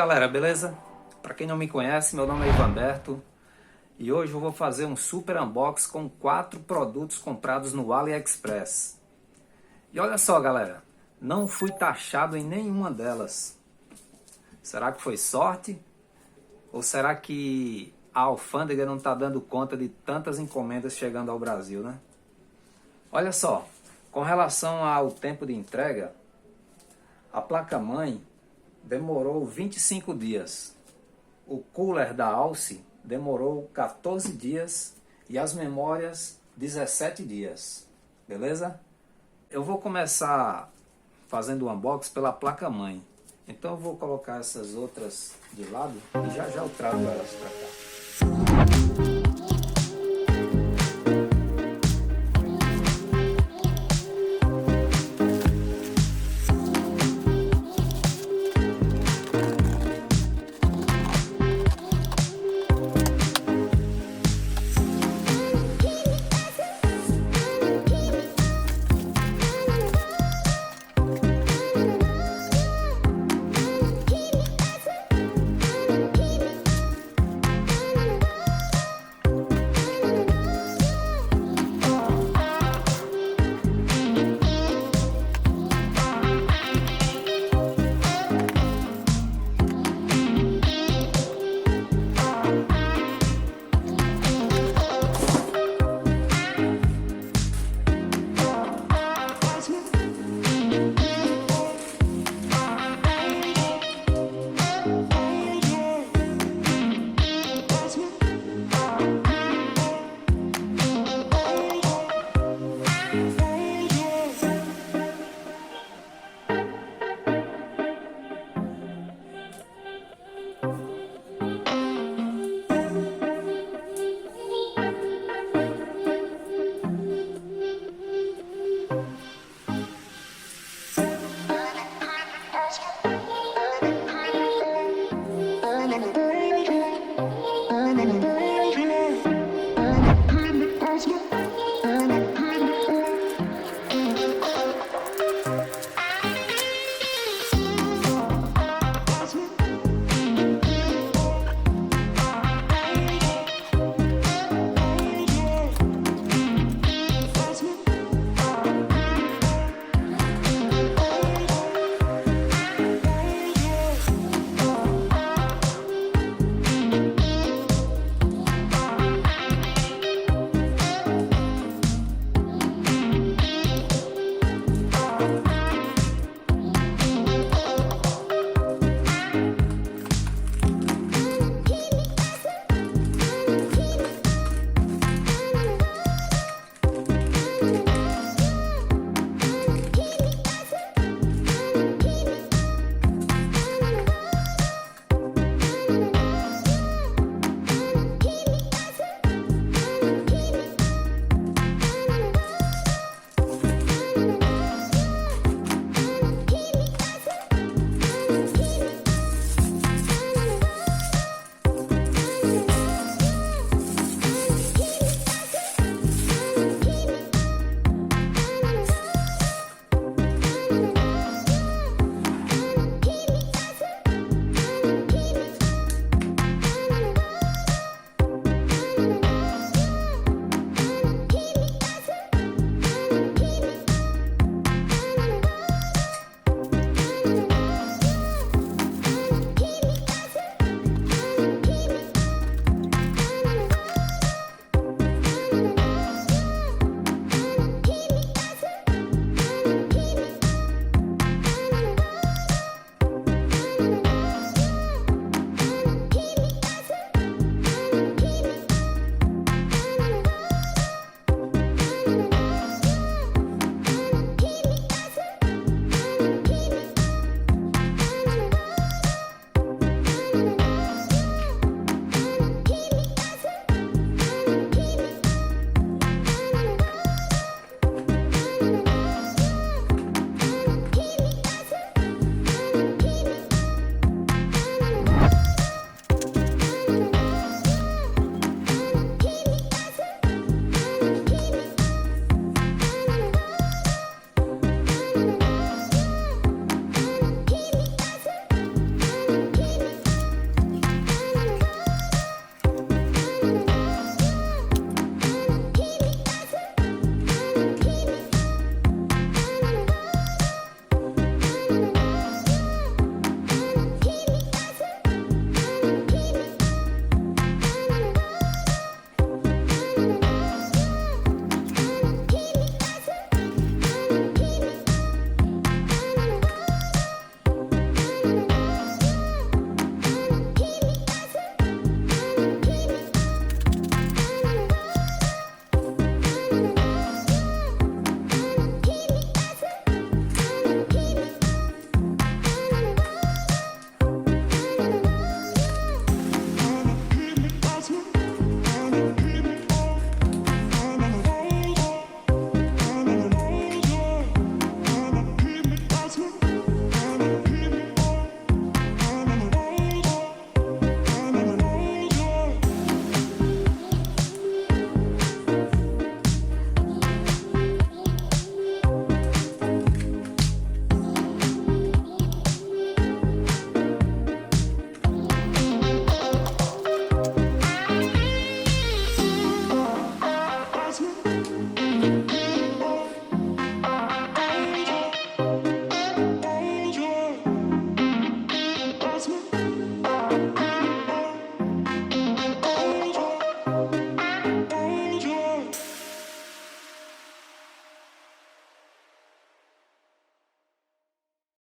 galera, beleza? Para quem não me conhece, meu nome é Ivanberto e hoje eu vou fazer um super unboxing com 4 produtos comprados no AliExpress. E olha só, galera, não fui taxado em nenhuma delas. Será que foi sorte? Ou será que a alfândega não está dando conta de tantas encomendas chegando ao Brasil, né? Olha só, com relação ao tempo de entrega, a placa-mãe demorou 25 dias. O cooler da Alseye demorou 14 dias e as memórias 17 dias. Beleza? Eu vou começar fazendo o unboxing pela placa-mãe. Então eu vou colocar essas outras de lado e já eu trago elas para cá.